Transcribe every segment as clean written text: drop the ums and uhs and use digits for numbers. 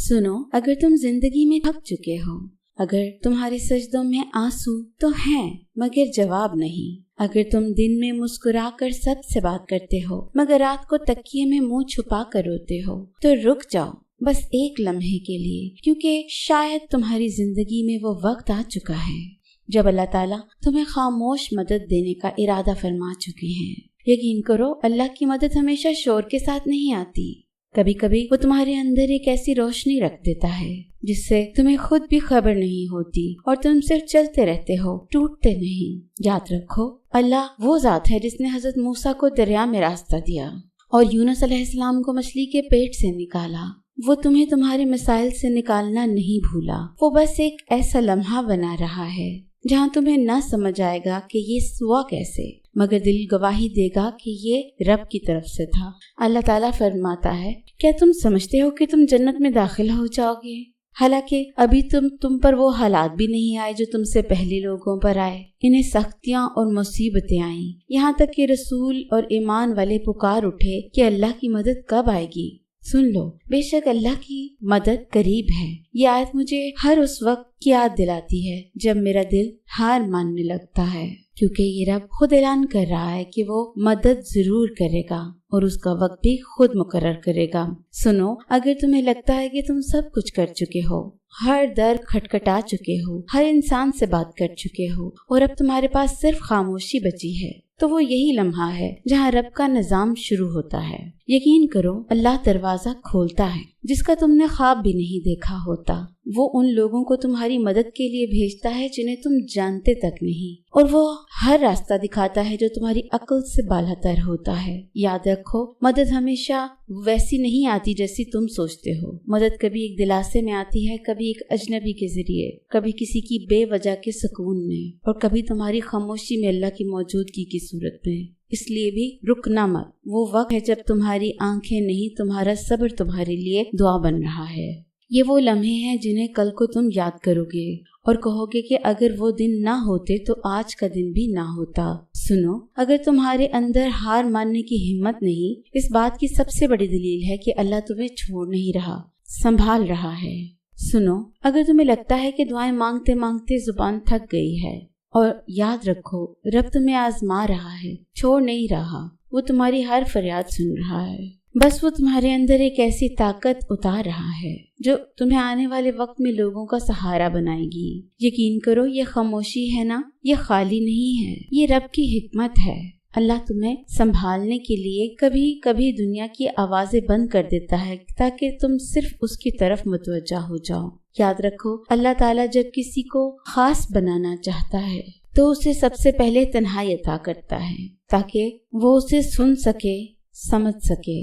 سنو، اگر تم زندگی میں تھک چکے ہو، اگر تمہارے سجدوں میں آنسو تو ہیں مگر جواب نہیں، اگر تم دن میں مسکرا کر سب سے بات کرتے ہو مگر رات کو تکیے میں منہ چھپا کر روتے ہو، تو رک جاؤ بس ایک لمحے کے لیے، کیونکہ شاید تمہاری زندگی میں وہ وقت آ چکا ہے جب اللہ تعالیٰ تمہیں خاموش مدد دینے کا ارادہ فرما چکے ہیں۔ یقین کرو، اللہ کی مدد ہمیشہ شور کے ساتھ نہیں آتی، کبھی کبھی وہ تمہارے اندر ایک ایسی روشنی رکھ دیتا ہے جس سے تمہیں خود بھی خبر نہیں ہوتی اور تم صرف چلتے رہتے ہو، ٹوٹتے نہیں۔ یاد رکھو، اللہ وہ ذات ہے جس نے حضرت موسیٰ کو دریا میں راستہ دیا اور یونس علیہ السلام کو مچھلی کے پیٹ سے نکالا۔ وہ تمہیں تمہارے مسائل سے نکالنا نہیں بھولا، وہ بس ایک ایسا لمحہ بنا رہا ہے جہاں تمہیں نہ سمجھ آئے گا کہ یہ ہوا کیسے، مگر دل گواہی دے گا کہ یہ رب کی طرف سے تھا۔ اللہ تعالیٰ فرماتا ہے، کیا تم سمجھتے ہو کہ تم جنت میں داخل ہو جاؤ گے، حالانکہ ابھی تم پر وہ حالات بھی نہیں آئے جو تم سے پہلے لوگوں پر آئے۔ انہیں سختیاں اور مصیبتیں آئیں، یہاں تک کہ رسول اور ایمان والے پکار اٹھے کہ اللہ کی مدد کب آئے گی۔ سن لو، بے شک اللہ کی مدد قریب ہے۔ یہ آیت مجھے ہر اس وقت کی یاد دلاتی ہے جب میرا دل ہار ماننے لگتا ہے، کیونکہ یہ رب خود اعلان کر رہا ہے کہ وہ مدد ضرور کرے گا اور اس کا وقت بھی خود مقرر کرے گا۔ سنو، اگر تمہیں لگتا ہے کہ تم سب کچھ کر چکے ہو، ہر در کھٹکھٹا چکے ہو، ہر انسان سے بات کر چکے ہو اور اب تمہارے پاس صرف خاموشی بچی ہے، تو وہ یہی لمحہ ہے جہاں رب کا نظام شروع ہوتا ہے۔ یقین کرو، اللہ دروازہ کھولتا ہے جس کا تم نے خواب بھی نہیں دیکھا ہوتا۔ وہ ان لوگوں کو تمہاری مدد کے لیے بھیجتا ہے جنہیں تم جانتے تک نہیں، اور وہ ہر راستہ دکھاتا ہے جو تمہاری عقل سے بالا تر ہوتا ہے۔ یاد رکھو، مدد ہمیشہ ویسی نہیں آتی جیسی تم سوچتے ہو۔ مدد کبھی ایک دلاسے میں آتی ہے، کبھی ایک اجنبی کے ذریعے، کبھی کسی کی بے وجہ کے سکون میں، اور کبھی تمہاری خاموشی میں اللہ کی موجودگی کی صورت میں۔ اس لیے بھی رکنا مت، وہ وقت ہے جب تمہاری آنکھیں نہیں، تمہارا صبر تمہارے لیے دعا بن رہا ہے۔ یہ وہ لمحے ہیں جنہیں کل کو تم یاد کرو گے اور کہو گے کہ اگر وہ دن نہ ہوتے تو آج کا دن بھی نہ ہوتا۔ سنو، اگر تمہارے اندر ہار ماننے کی ہمت نہیں، اس بات کی سب سے بڑی دلیل ہے کہ اللہ تمہیں چھوڑ نہیں رہا، سنبھال رہا ہے۔ سنو، اگر تمہیں لگتا ہے کہ دعائیں مانگتے مانگتے زبان تھک گئی ہے، اور یاد رکھو، رب تمہیں آزما رہا ہے، چھوڑ نہیں رہا۔ وہ تمہاری ہر فریاد سن رہا ہے، بس وہ تمہارے اندر ایک ایسی طاقت اتار رہا ہے جو تمہیں آنے والے وقت میں لوگوں کا سہارا بنائے گی۔ یقین کرو، یہ خاموشی ہے نا، یہ خالی نہیں ہے، یہ رب کی حکمت ہے۔ اللہ تمہیں سنبھالنے کے لیے کبھی کبھی دنیا کی آوازیں بند کر دیتا ہے تاکہ تم صرف اس کی طرف متوجہ ہو جاؤ۔ یاد رکھو، اللہ تعالیٰ جب کسی کو خاص بنانا چاہتا ہے تو اسے سب سے پہلے تنہائی عطا کرتا ہے تاکہ وہ اسے سن سکے، سمجھ سکے،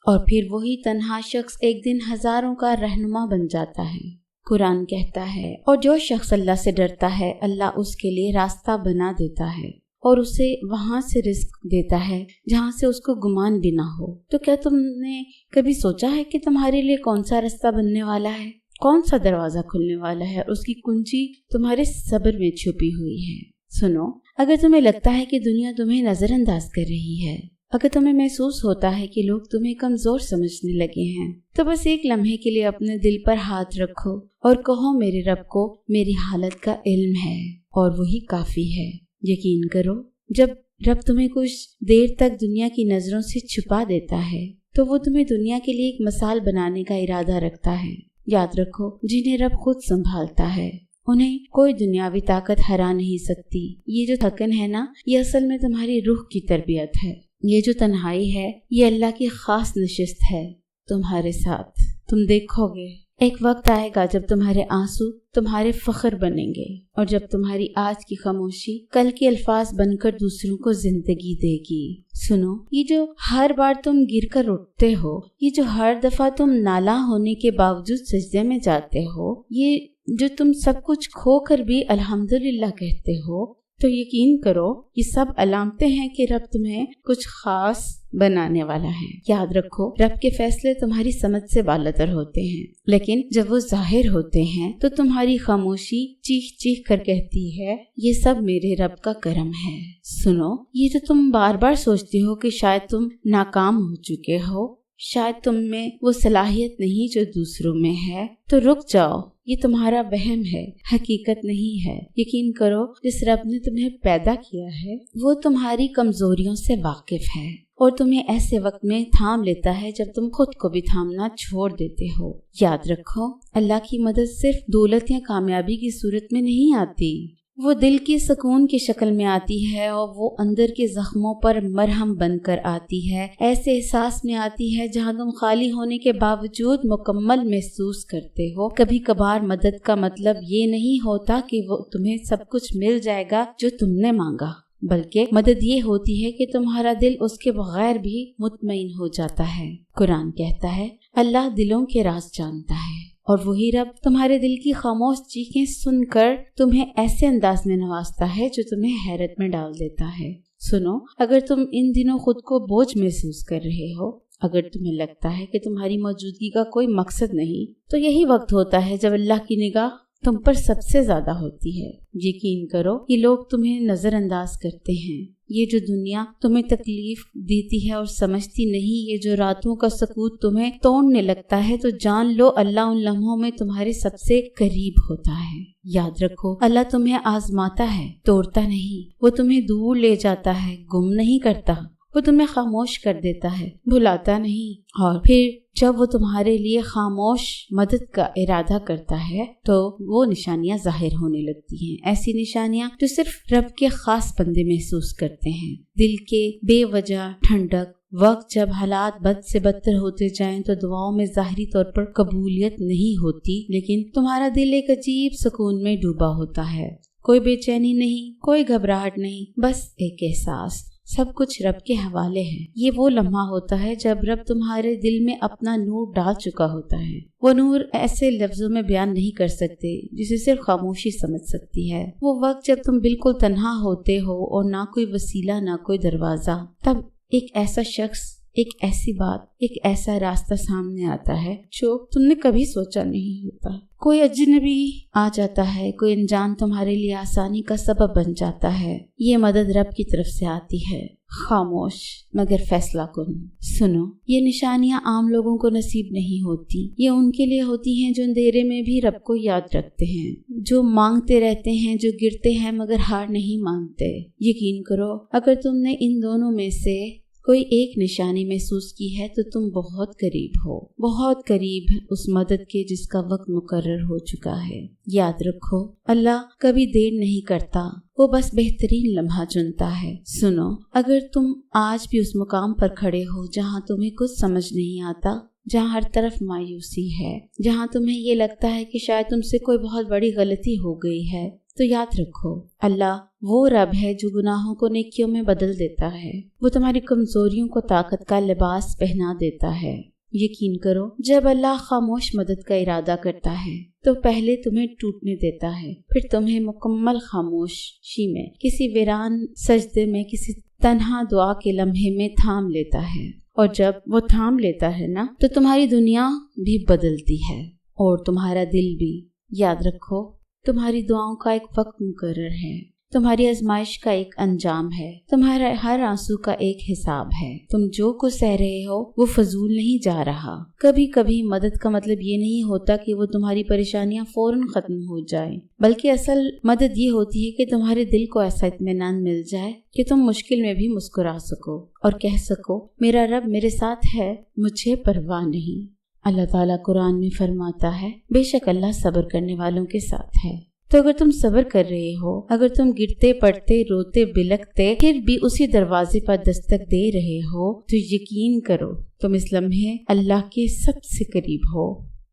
اور پھر وہی تنہا شخص ایک دن ہزاروں کا رہنما بن جاتا ہے۔ قرآن کہتا ہے، اور جو شخص اللہ سے ڈرتا ہے، اللہ اس کے لیے راستہ بنا دیتا ہے اور اسے وہاں سے رزق دیتا ہے جہاں سے اس کو گمان بھی نہ ہو۔ تو کیا تم نے کبھی سوچا ہے کہ تمہارے لیے کون سا راستہ بننے والا ہے، کون سا دروازہ کھلنے والا ہے، اور اس کی کنجی تمہارے صبر میں چھپی ہوئی ہے؟ سنو، اگر تمہیں لگتا ہے کہ دنیا تمہیں نظر انداز کر رہی ہے، اگر تمہیں محسوس ہوتا ہے کہ لوگ تمہیں کمزور سمجھنے لگے ہیں، تو بس ایک لمحے کے لیے اپنے دل پر ہاتھ رکھو اور کہو، میرے رب کو میری حالت کا علم ہے اور وہی کافی ہے۔ یقین کرو، جب رب تمہیں کچھ دیر تک دنیا کی نظروں سے چھپا دیتا ہے تو وہ تمہیں دنیا کے لیے ایک مثال بنانے کا ارادہ رکھتا ہے۔ یاد رکھو، جنہیں رب خود سنبھالتا ہے انہیں کوئی دنیاوی طاقت ہرا نہیں سکتی۔ یہ جو تھکن ہے نا، یہ اصل میں تمہاری روح کی تربیت ہے۔ یہ جو تنہائی ہے، یہ اللہ کی خاص نشست ہے تمہارے ساتھ۔ تم دیکھو گے، ایک وقت آئے گا جب تمہارے آنسو تمہارے فخر بنیں گے، اور جب تمہاری آج کی خاموشی کل کے الفاظ بن کر دوسروں کو زندگی دے گی۔ سنو، یہ جو ہر بار تم گر کر اٹھتے ہو، یہ جو ہر دفعہ تم نالاں ہونے کے باوجود سجدے میں جاتے ہو، یہ جو تم سب کچھ کھو کر بھی الحمدللہ کہتے ہو، تو یقین کرو، یہ سب علامتیں ہیں کہ رب تمہیں کچھ خاص بنانے والا ہے۔ یاد رکھو، رب کے فیصلے تمہاری سمجھ سے بالاتر ہوتے ہیں، لیکن جب وہ ظاہر ہوتے ہیں تو تمہاری خاموشی چیخ چیخ کر کہتی ہے، یہ سب میرے رب کا کرم ہے۔ سنو، یہ جو تم بار بار سوچتے ہو کہ شاید تم ناکام ہو چکے ہو، شاید تم میں وہ صلاحیت نہیں جو دوسروں میں ہے، تو رک جاؤ، یہ تمہارا وہم ہے، حقیقت نہیں ہے۔ یقین کرو جس رب نے تمہیں پیدا کیا ہے وہ تمہاری کمزوریوں سے واقف ہے اور تمہیں ایسے وقت میں تھام لیتا ہے جب تم خود کو بھی تھامنا چھوڑ دیتے ہو۔ یاد رکھو، اللہ کی مدد صرف دولت یا کامیابی کی صورت میں نہیں آتی، وہ دل کے سکون کی شکل میں آتی ہے، اور وہ اندر کے زخموں پر مرہم بن کر آتی ہے، ایسے احساس میں آتی ہے جہاں تم خالی ہونے کے باوجود مکمل محسوس کرتے ہو۔ کبھی کبھار مدد کا مطلب یہ نہیں ہوتا کہ وہ تمہیں سب کچھ مل جائے گا جو تم نے مانگا، بلکہ مدد یہ ہوتی ہے کہ تمہارا دل اس کے بغیر بھی مطمئن ہو جاتا ہے۔ قرآن کہتا ہے اللہ دلوں کے راز جانتا ہے، اور وہی رب تمہارے دل کی خاموش چیخیں سن کر تمہیں ایسے انداز میں نوازتا ہے جو تمہیں حیرت میں ڈال دیتا ہے۔ سنو، اگر تم ان دنوں خود کو بوجھ محسوس کر رہے ہو، اگر تمہیں لگتا ہے کہ تمہاری موجودگی کا کوئی مقصد نہیں، تو یہی وقت ہوتا ہے جب اللہ کی نگاہ تم پر سب سے زیادہ ہوتی ہے۔ یقین کرو یہ لوگ تمہیں نظر انداز کرتے ہیں، یہ جو دنیا تمہیں تکلیف دیتی ہے اور سمجھتی نہیں، یہ جو راتوں کا سکوت تمہیں توڑنے لگتا ہے، تو جان لو اللہ ان لمحوں میں تمہارے سب سے قریب ہوتا ہے۔ یاد رکھو اللہ تمہیں آزماتا ہے، توڑتا نہیں، وہ تمہیں دور لے جاتا ہے، گم نہیں کرتا، وہ تمہیں خاموش کر دیتا ہے، بھلاتا نہیں، اور پھر جب وہ تمہارے لیے خاموش مدد کا ارادہ کرتا ہے تو وہ نشانیاں ظاہر ہونے لگتی ہیں، ایسی نشانیاں جو صرف رب کے خاص بندے محسوس کرتے ہیں۔ دل کے بے وجہ ٹھنڈک، وقت جب حالات بد سے بدتر ہوتے جائیں تو دعاؤں میں ظاہری طور پر قبولیت نہیں ہوتی، لیکن تمہارا دل ایک عجیب سکون میں ڈوبا ہوتا ہے، کوئی بے چینی نہیں، کوئی گھبراہٹ نہیں، بس ایک احساس، سب کچھ رب کے حوالے ہے۔ یہ وہ لمحہ ہوتا ہے جب رب تمہارے دل میں اپنا نور ڈال چکا ہوتا ہے، وہ نور ایسے لفظوں میں بیان نہیں کر سکتے جسے صرف خاموشی سمجھ سکتی ہے۔ وہ وقت جب تم بالکل تنہا ہوتے ہو اور نہ کوئی وسیلہ نہ کوئی دروازہ، تب ایک ایسا شخص، ایک ایسی بات، ایک ایسا راستہ سامنے آتا ہے جو تم نے کبھی سوچا نہیں ہوتا۔ کوئی اجنبی آ جاتا ہے، کوئی انجان تمہارے لیے آسانی کا سبب بن جاتا ہے۔ یہ مدد رب کی طرف سے آتی ہے، خاموش مگر فیصلہ کن۔ سنو، یہ نشانیاں عام لوگوں کو نصیب نہیں ہوتی، یہ ان کے لیے ہوتی ہیں جو اندھیرے میں بھی رب کو یاد رکھتے ہیں، جو مانگتے رہتے ہیں، جو گرتے ہیں مگر ہار نہیں مانتے۔ یقین کرو اگر تم نے ان دونوں میں سے کوئی ایک نشانی محسوس کی ہے تو تم بہت قریب ہو، بہت قریب اس مدد کے جس کا وقت مقرر ہو چکا ہے۔ یاد رکھو اللہ کبھی دیر نہیں کرتا، وہ بس بہترین لمحہ چنتا ہے۔ سنو، اگر تم آج بھی اس مقام پر کھڑے ہو جہاں تمہیں کچھ سمجھ نہیں آتا، جہاں ہر طرف مایوسی ہے، جہاں تمہیں یہ لگتا ہے کہ شاید تم سے کوئی بہت بڑی غلطی ہو گئی ہے، تو یاد رکھو اللہ وہ رب ہے جو گناہوں کو نیکیوں میں بدل دیتا ہے، وہ تمہاری کمزوریوں کو طاقت کا لباس پہنا دیتا ہے۔ یقین کرو جب اللہ خاموش مدد کا ارادہ کرتا ہے تو پہلے تمہیں ٹوٹنے دیتا ہے، پھر تمہیں مکمل خاموشی میں، کسی ویران سجدے میں، کسی تنہا دعا کے لمحے میں تھام لیتا ہے، اور جب وہ تھام لیتا ہے نا تو تمہاری دنیا بھی بدلتی ہے اور تمہارا دل بھی۔ یاد رکھو تمہاری دعاؤں کا ایک وقت مقرر ہے، تمہاری آزمائش کا ایک انجام ہے، تمہارا ہر آنسو کا ایک حساب ہے، تم جو کچھ سہ رہے ہو وہ فضول نہیں جا رہا۔ کبھی کبھی مدد کا مطلب یہ نہیں ہوتا کہ وہ تمہاری پریشانیاں فوراً ختم ہو جائیں، بلکہ اصل مدد یہ ہوتی ہے کہ تمہارے دل کو ایسا اطمینان مل جائے کہ تم مشکل میں بھی مسکرا سکو اور کہہ سکو میرا رب میرے ساتھ ہے، مجھے پرواہ نہیں۔ اللہ تعالیٰ قرآن میں فرماتا ہے بے شک اللہ صبر کرنے والوں کے ساتھ ہے۔ تو اگر تم صبر کر رہے ہو، اگر تم گرتے پڑتے روتے بلکتے پھر بھی اسی دروازے پر دستک دے رہے ہو، تو یقین کرو تم اس لمحے اللہ کے سب سے قریب ہو۔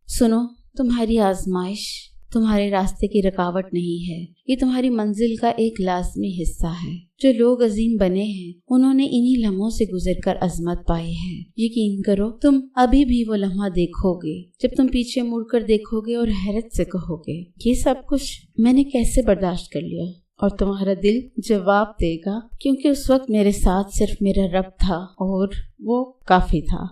سنو، تمہاری آزمائش تمہارے راستے کی رکاوٹ نہیں ہے، یہ تمہاری منزل کا ایک لازمی حصہ ہے۔ جو لوگ عظیم بنے ہیں انہوں نے انہی لمحوں سے گزر کر عظمت پائی ہے۔ یقین کرو تم ابھی بھی وہ لمحہ دیکھو گے جب تم پیچھے مڑ کر دیکھو گے اور حیرت سے کہو گے یہ سب کچھ میں نے کیسے برداشت کر لیا، اور تمہارا دل جواب دے گا کیونکہ اس وقت میرے ساتھ صرف میرا رب تھا اور وہ کافی تھا۔